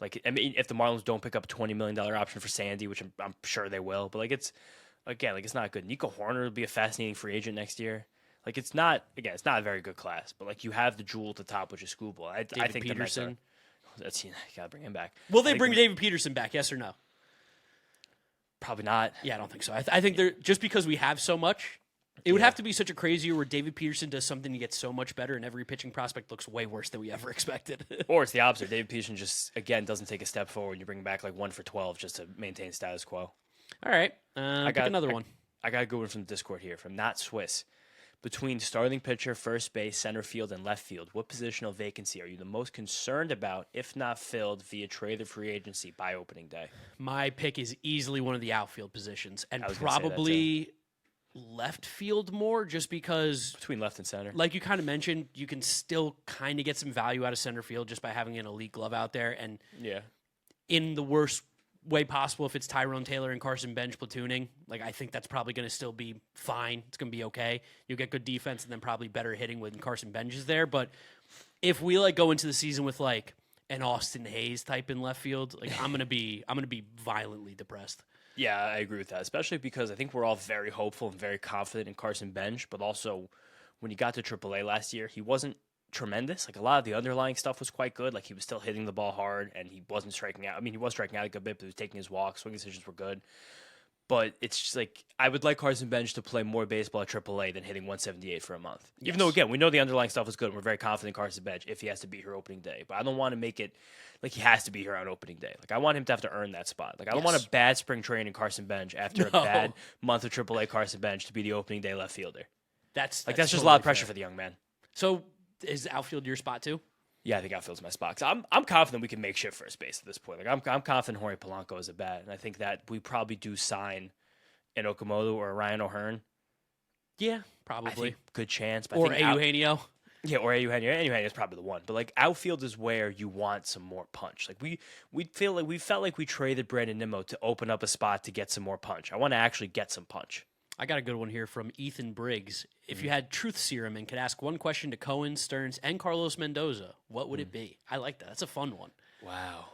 Like, I mean, if the Marlins don't pick up a $20 million option for Sandy, which I'm sure they will, but, like, it's not good. Nico Horner will be a fascinating free agent next year. Like, it's not a very good class, but, like, you have the jewel at the top, which is Skubal. I think Peterson. You gotta bring him back. Will they bring David Peterson back? Yes or no? Probably not. Yeah, I don't think so. I think they're just because we have so much. It would have to be such a crazy year where David Peterson does something to get so much better, and every pitching prospect looks way worse than we ever expected. Or it's the opposite. David Peterson just doesn't take a step forward. You bring back like 1 for 12 just to maintain status quo. All right, I got another one. I got a good one from the Discord here from Not Swiss. Between starting pitcher, first base, center field, and left field, what positional vacancy are you the most concerned about, if not filled, via trade or free agency by opening day? My pick is easily one of the outfield positions, and I probably left field more, just because between left and center, like you kind of mentioned, you can still kind of get some value out of center field just by having an elite glove out there, and in the worst way possible, if it's Tyrone Taylor and Carson Bench platooning, like I think that's probably going to still be fine. It's going to be okay. You'll get good defense and then probably better hitting when Carson Bench is there. But if we like go into the season with like an Austin Hayes type in left field, like I'm gonna be violently depressed. Yeah, I agree with that, especially because I think we're all very hopeful and very confident in Carson Bench, but also when he got to AAA last year, he wasn't tremendous. Like a lot of the underlying stuff was quite good. Like he was still hitting the ball hard and he wasn't striking out. I mean, he was striking out a good bit, but he was taking his walks. Swing decisions were good. But it's just like I would like Carson Bench to play more baseball at AAA than hitting 178 for a month. Yes. Even though, again, we know the underlying stuff is good and we're very confident in Carson Bench if he has to be here opening day. But I don't want to make it like he has to be here on opening day. Like I want him to have to earn that spot. Like I don't want a bad spring training Carson Bench after a bad month of AAA Carson Bench to be the opening day left fielder. That's just totally a lot of pressure for the young man. So is outfield your spot too? Yeah, I think outfield's my spot. 'Cause I'm confident we can make shit first base at this point. Like I'm confident Jorge Polanco is a bat, and I think that we probably do sign an Okamoto or a Ryan O'Hearn. Yeah, probably. I think good chance. But or Eugenio. Yeah, or Eugenio. Eugenio is probably the one. But like outfield is where you want some more punch. Like we felt like we traded Brandon Nimmo to open up a spot to get some more punch. I want to actually get some punch. I got a good one here from Ethan Briggs. If you had truth serum and could ask one question to Cohen, Stearns, and Carlos Mendoza, what would it be? I like that. That's a fun one. Wow.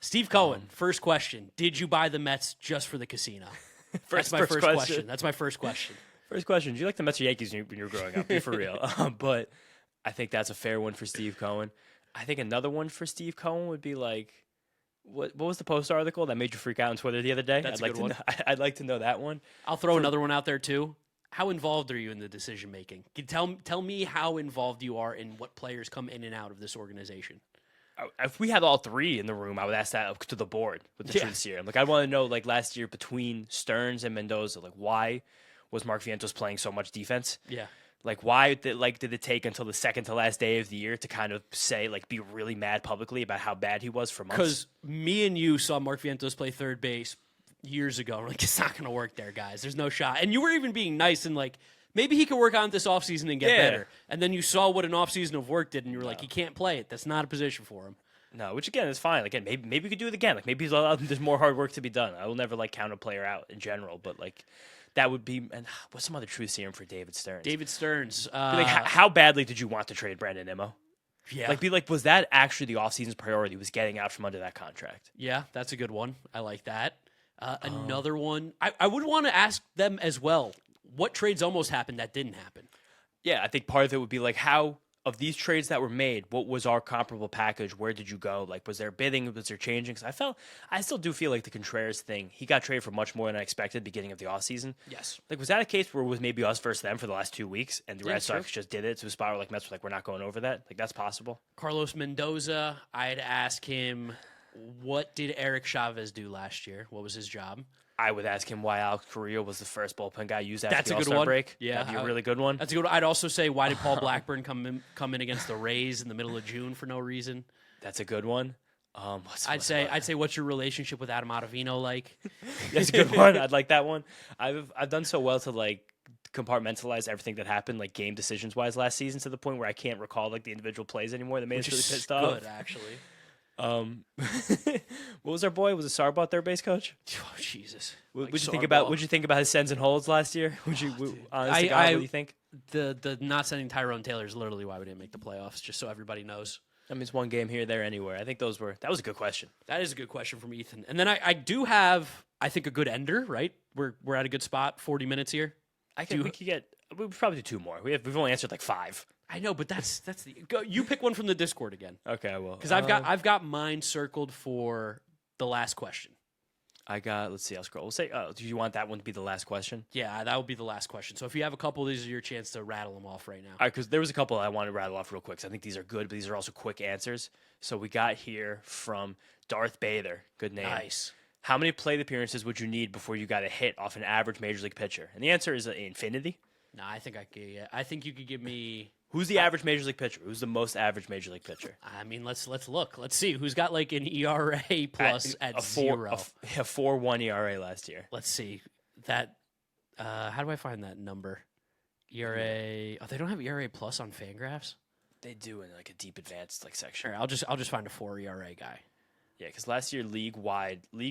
Steve Cohen, first question. Did you buy the Mets just for the casino? That's my first question. That's my first question. First question. Did you like the Mets or Yankees when you were growing up? Be for real. But I think that's a fair one for Steve Cohen. I think another one for Steve Cohen would be like, what was the Post article that made you freak out on Twitter the other day? That's a good one. I'd like to know that one. I'll throw another one out there too. How involved are you in the decision making? Tell me how involved you are in what players come in and out of this organization. If we had all three in the room, I would ask that up to the board with the truth serum. Like I want to know, like last year between Stearns and Mendoza, like why was Mark Vientos playing so much defense? Yeah. Like why did it take until the second to last day of the year to kind of say like be really mad publicly about how bad he was for months? Because me and you saw Mark Vientos play third base years ago. We're like, it's not going to work there, guys. There's no shot. And you were even being nice and like, maybe he could work on it this offseason and get better. And then you saw what an offseason of work did, and you were like, he can't play it. That's not a position for him. No, which again is fine. Again, maybe we could do it again. Like maybe there's more hard work to be done. I will never like count a player out in general, but like that would be. And what's some other truth serum for David Stearns? David Stearns. Like how badly did you want to trade Brandon Nimmo? Yeah. Was that actually the offseason's priority? Was getting out from under that contract? Yeah, that's a good one. I like that. Another one. I would want to ask them as well. What trades almost happened that didn't happen? Yeah, I think part of it would be like how. Of these trades that were made, what was our comparable package? Where did you go? Like, was there bidding? Was there changing? Because I still do feel like the Contreras thing, he got traded for much more than I expected beginning of the offseason. Yes. Like, was that a case where it was maybe us versus them for the last 2 weeks and the Red Sox just did it to a spot where like Mets were like, we're not going over that? Like, that's possible. Carlos Mendoza, I'd ask him, what did Eric Chavez do last year? What was his job? I would ask him why Alex Correa was the first bullpen guy used after That's the a good All-Star one. break. Yeah, that'd be a really good one. That's a good one. I'd also say, why did Paul Blackburn come in against the Rays in the middle of June for no reason? That's a good one. I'd say, what's your relationship with Adam Ottavino like? That's a good one. I'd like that one. I've done so well to like compartmentalize everything that happened, like game decisions wise last season, to the point where I can't recall like the individual plays anymore. That made us really pissed off. Good, actually. What was our boy? Was it Sarbaugh third base coach? Oh, Jesus. What'd Like you think about? Sarbaugh. What'd you think about his sends and holds last year? Honest to God, what do you think? The not sending Tyrone Taylor is literally why we didn't make the playoffs, just so everybody knows. I mean, it's one game here, there, anywhere. I think that was a good question. That is a good question from Ethan. And then I do have, I think, a good ender, right? We're at a good spot, 40 minutes here. We could probably do two more. We've only answered like 5. I know, but that's you pick one from the Discord again. Okay, I will. Because I've got mine circled for the last question. Let's see, I'll scroll. We'll say, do you want that one to be the last question? Yeah, that would be the last question. So if you have a couple, these are your chance to rattle them off right now. All right, because there was a couple I want to rattle off real quick. So I think these are good, but these are also quick answers. So we got here from Darth Bather. Good name. Nice. How many plate appearances would you need before you got a hit off an average major league pitcher? And the answer is infinity. No, I think you could give me. Who's the average major league pitcher? Who's the most average major league pitcher? I mean, let's look. Let's see who's got like an ERA plus at 0. A 4.1 ERA last year. Let's see that. How do I find that number? ERA. Oh, they don't have ERA plus on Fangraphs. They do in like a deep advanced section. Sure, I'll just find a 4 ERA guy. Yeah, because last year league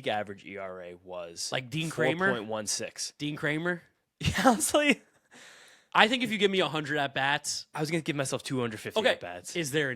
average ERA was like Dean Kramer, 4.16. Dean Kramer. Yeah, honestly. I think if you give me 100 at bats, I was going to give myself 250 at bats. Is there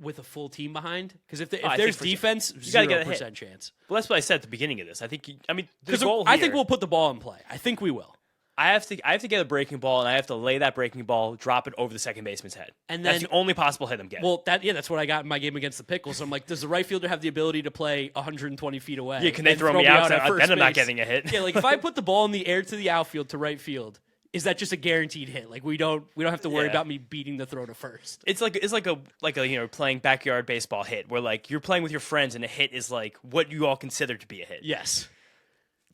with a full team behind? Because if I there's think defense, you gotta get a 0% hit. chance. Well, that's what I said at the beginning of this. I think I think we'll put the ball in play. I think we will. I have to get a breaking ball, and I have to lay that breaking ball, drop it over the second baseman's head. And that's the only possible hit I'm getting. Well, that's what I got in my game against the Pickles. I'm like, does the right fielder have the ability to play 120 feet away? Yeah, can they throw me out? Then I'm not getting a hit. Yeah, like if I put the ball in the air to the outfield to right field, is that just a guaranteed hit? Like we don't have to worry about me beating the throw to first. It's like a playing backyard baseball hit where like you're playing with your friends and a hit is like what you all consider to be a hit. Yes.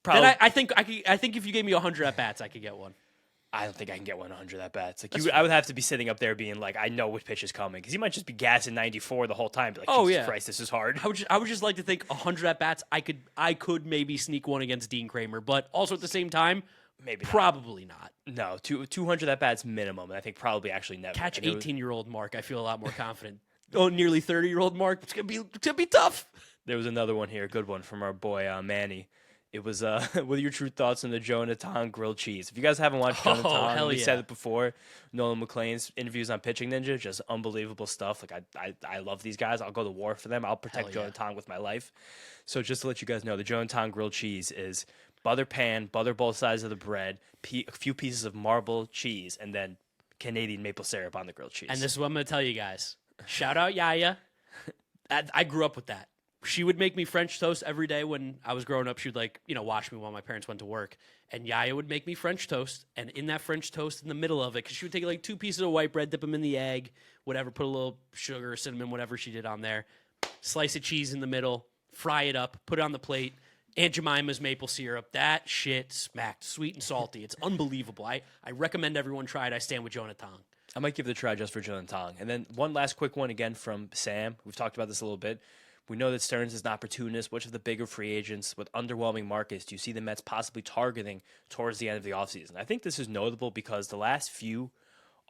Probably. Then I think if you gave me 100 at bats, I could get one. I don't think I can get 100 at bats. I would have to be sitting up there being like, I know which pitch is coming because you might just be gassing 94 the whole time. Like, Jesus Christ, this is hard. I would just like to think 100 at bats. I could maybe sneak one against Dean Kramer, but also at the same time, maybe probably not. No, 200 at bats minimum, and I think probably actually never. Catch 18-year-old Mark. I feel a lot more confident. Nearly 30-year-old Mark. It's gonna be tough. There was another one here, a good one from our boy Manny. It was what are your true thoughts on the Jonathan grilled cheese? If you guys haven't watched Jonathan, we said it before. Nolan McLean's interviews on Pitching Ninja, just unbelievable stuff. Like I love these guys. I'll go to war for them. I'll protect Jonathan with my life. So just to let you guys know, the Jonathan grilled cheese is butter pan, butter both sides of the bread, a few pieces of marble cheese, and then Canadian maple syrup on the grilled cheese. And this is what I'm going to tell you guys. Shout out Yaya. I grew up with that. She would make me French toast every day when I was growing up. She would watch me while my parents went to work. And Yaya would make me French toast. And in that French toast, in the middle of it, because she would take like 2 pieces of white bread, dip them in the egg, whatever, put a little sugar, cinnamon, whatever she did on there, slice of cheese in the middle, fry it up, put it on the plate. Aunt Jemima's maple syrup. That shit smacked. Sweet and salty. It's unbelievable. I recommend everyone try it. I stand with Jonathan. I might give it a try just for Jonathan. And then one last quick one again from Sam. We've talked about this a little bit. We know that Stearns is an opportunist. Which of the bigger free agents with underwhelming markets do you see the Mets possibly targeting towards the end of the offseason? I think this is notable because the last few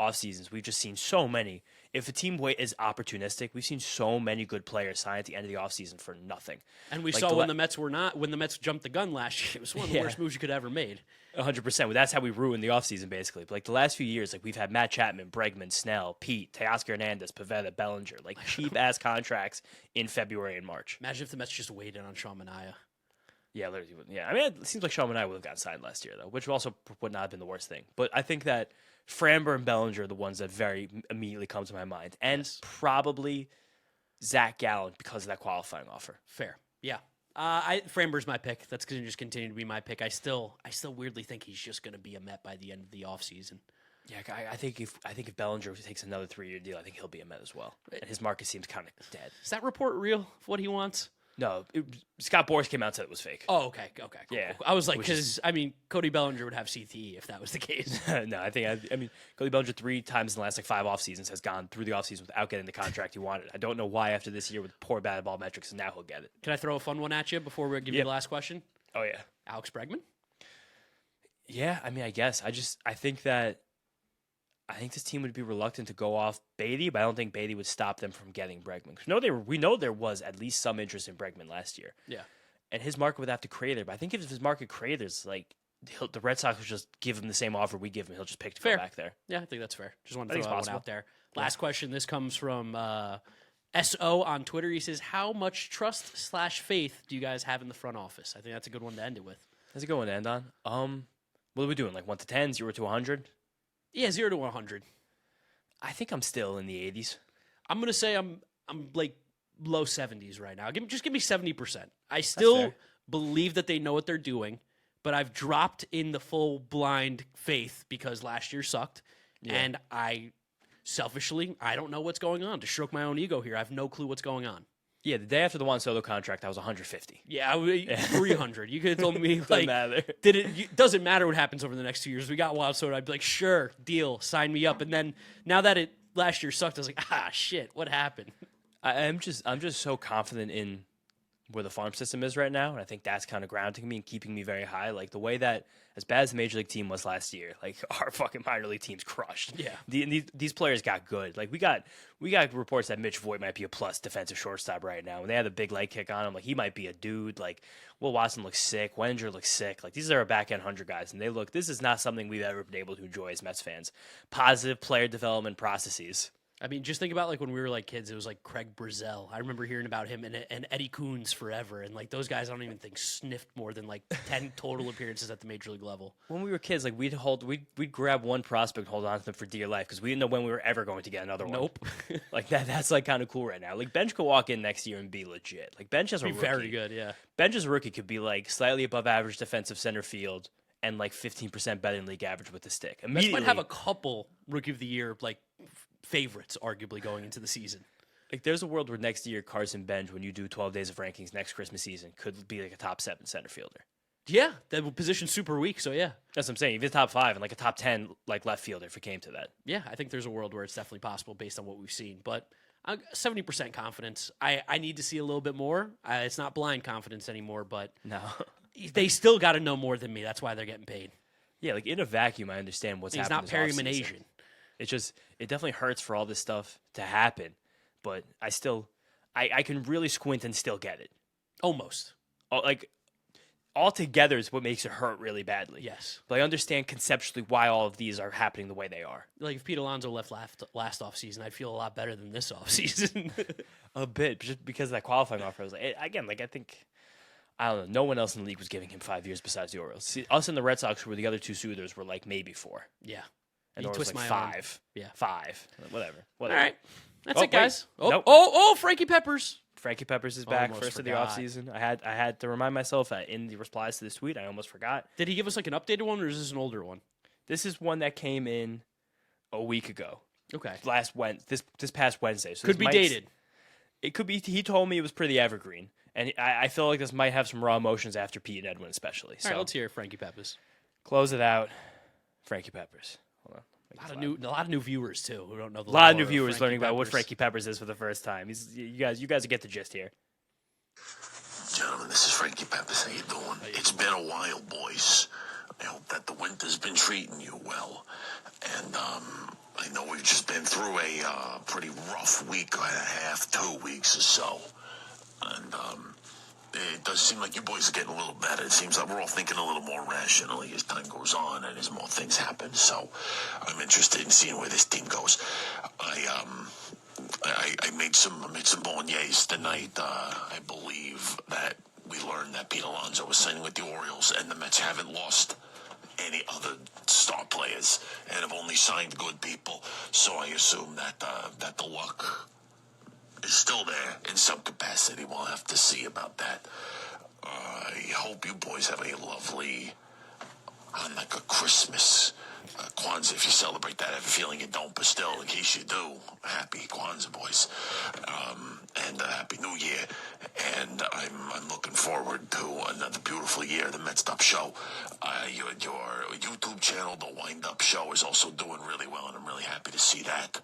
offseasons, we've just seen so many. If a team is opportunistic, we've seen so many good players sign at the end of the offseason for nothing. And we saw when the Mets jumped the gun last year, it was one of the worst moves you could ever made. 100%. Well, that's how we ruined the offseason, basically. But the last few years, we've had Matt Chapman, Bregman, Snell, Pete, Teoscar Hernandez, Pivetta, Bellinger, cheap-ass contracts in February and March. Imagine if the Mets just waited on Sean Manaea. Yeah, literally. Yeah, I mean, it seems like Sean Manaea would have gotten signed last year, though, which also would not have been the worst thing. But I think that Framber and Bellinger are the ones that very immediately come to my mind. And probably Zach Gallen because of that qualifying offer. Fair. Yeah. Framber's my pick. That's going to just continue to be my pick. I still weirdly think he's just going to be a Met by the end of the offseason. Yeah, I think if Bellinger takes another 3-year deal, I think he'll be a Met as well. And his market seems kind of dead. Is that report real of what he wants? No, Scott Boras came out and said it was fake. Oh, okay, cool, yeah. Cool. I was like, because Cody Bellinger would have CTE if that was the case. No, I mean, Cody Bellinger 3 times in the last 5 off seasons has gone through the offseason without getting the contract he wanted. I don't know why after this year with poor batted ball metrics, and now he'll get it. Can I throw a fun one at you before we give you the last question? Oh yeah, Alex Bregman. Yeah, I mean, I guess I think that I think this team would be reluctant to go off Beatty, but I don't think Beatty would stop them from getting Bregman. We know there was at least some interest in Bregman last year. Yeah. And his market would have to crater. But I think if his market craters, like the Red Sox would just give him the same offer we give him. He'll just pick to go back there. Yeah, I think that's fair. Just wanted I to think throw it's that one possible. out there. Last question. This comes from SO on Twitter. He says, how much trust/faith do you guys have in the front office? I think that's a good one to end it with. That's a good one to end on. What are we doing? Like 1 to 10, 0 to 100? Yeah, 0 to 100. I think I'm still in the 80s. I'm gonna say I'm like low 70s right now. Just give me 70%. I That's still fair. believe that they know what they're doing, but I've dropped in the full blind faith because last year sucked, and I don't know what's going on. To stroke my own ego here, I have no clue what's going on. Yeah, the day after the Juan Soto contract, I was 150. Yeah, 300. You could have told me Doesn't like matter. doesn't matter what happens over the next 2 years. We got Wild Soda. I'd be like, sure, deal, sign me up. And then now that last year sucked, I was like, shit, what happened? I'm just so confident in where the farm system is right now, and I think that's kind of grounding me and keeping me very high. Like the way that, as bad as the major league team was last year, like our fucking minor league team's crushed. Yeah. These players got good. Like we got reports that Mitch Voigt might be a plus defensive shortstop right now. When they had a big leg kick on him, like he might be a dude. Like Will Watson looks sick. Wenger looks sick. Like these are our back end 100 guys, and this is not something we've ever been able to enjoy as Mets fans. Positive player development processes. I mean, just think about like when we were like kids, it was like Craig Brazell. I remember hearing about him and Eddie Coons forever. And like those guys, I don't even think sniffed more than like 10 total appearances at the major league level. When we were kids, like we'd grab one prospect and hold on to them for dear life because we didn't know when we were ever going to get another one. Nope. Like that's like kind of cool right now. Like Bench could walk in next year and be legit. Like Bench as a Be rookie. very good, yeah. Bench as a rookie could be like slightly above average defensive center field and like 15% better than league average with the stick. Mets Immediately, might have a couple rookie of the year like favorites, arguably going into the season. like there's a world where next year Carson Bench, when you do 12 days of rankings next Christmas season, could be like a top 7 center fielder. Yeah, that position's super weak. So yeah, That's what I'm saying. If he's top 5 and like a top 10 like left fielder, if it came to that. yeah, I think there's a world where it's definitely possible based on what we've seen. But 70% confidence. I need to see a little bit more. It's not blind confidence anymore, but No. they still got to know more than me. That's why they're getting paid. Yeah, like in a vacuum, I understand what's He's happening. not this Perry offseason. Manasian. It definitely hurts for all this stuff to happen, but I can really squint and still get it. Almost. Like all together is what makes it hurt really badly. Yes. But I understand conceptually why all of these are happening the way they are. Like if Pete Alonso left last offseason, I'd feel a lot better than this offseason. A bit, just because of that qualifying offer. I was like, again, like I think, I don't know, no one else in the league was giving him 5 years besides the Orioles. See, us and the Red Sox, who were the other two suitors, were like maybe 4. Yeah. And You the Orioles twist like my arm. 5. Yeah. 5. Whatever. All right. That's Oh, it, guys. wait. Oh, Nope. oh, Frankie Peppers. Frankie Peppers is back, Almost first forgot. of the offseason. I had to remind myself in the replies to this tweet. I almost forgot. Did he give us like an updated one, or is this an older one? This is one that came in a week ago. Okay. This past Wednesday. So Could this be might- dated. It could be. He told me it was pretty evergreen, and I feel like this might have some raw emotions after Pete and Edwin, especially. All right, let's hear Frankie Peppers. Close it out, Frankie Peppers. Hold on. A lot of new viewers too who don't know the A lot of lore new viewers Frankie learning about what Peppers. Frankie Peppers is for the first time. You guys get the gist here. Gentlemen, this is Frankie Peppers. How you doing? It's been a while, boys. I hope that the winter's been treating you well. And I know we've just been through a pretty rough week and a half, 2 weeks or so. And it does seem like you boys are getting a little better. It seems like we're all thinking a little more rationally as time goes on and as more things happen. So I'm interested in seeing where this team goes. I made some bolognese tonight. I believe that we learned that Pete Alonso was signing with the Orioles, and the Mets haven't lost any other star players and have only signed good people. So I assume that that the luck is still there in some capacity. We'll have to see about that. I hope you boys have a lovely, like a Christmas, Kwanzaa, if you celebrate that. I have a feeling you don't, but still, in case you do, happy Kwanzaa, boys. And Happy New Year. And I'm looking forward to another beautiful year, the Mets'd Show. Your YouTube channel, The Wind Up Show, is also doing really well, and I'm really happy to see that.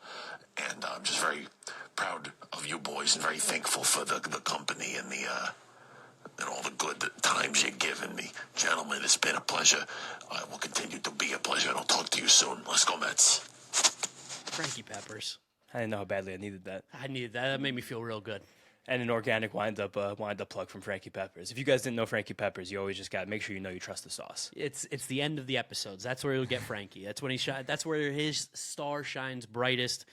And I'm just very proud of you boys and very thankful for the company and and all the good times you've given me. Gentlemen, it's been a pleasure. It will continue to be a pleasure, and I'll talk to you soon. Let's go, Mets. Frankie Peppers. I didn't know how badly I needed that. I needed that. That made me feel real good. And an organic wind up plug from Frankie Peppers. If you guys didn't know Frankie Peppers, you always just got to make sure you know you trust the sauce. It's the end of the episodes. That's where you'll get Frankie. That's when that's where his star shines brightest.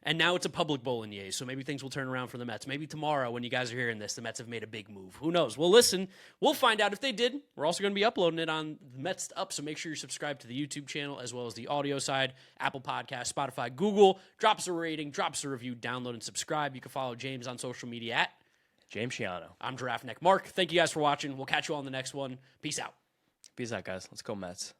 And now it's a public bolognese, so maybe things will turn around for the Mets. Maybe tomorrow, when you guys are hearing this, the Mets have made a big move. Who knows? Well, listen, we'll find out if they did. We're also going to be uploading it on Mets'd Up, so make sure you're subscribed to the YouTube channel as well as the audio side, Apple Podcasts, Spotify, Google. Drop us a rating, drop us a review, download and subscribe. You can follow James on social media at James Shiano. I'm Giraffe Neck Mark. Thank you guys for watching. We'll catch you all in the next one. Peace out. Peace out, guys. Let's go, Mets.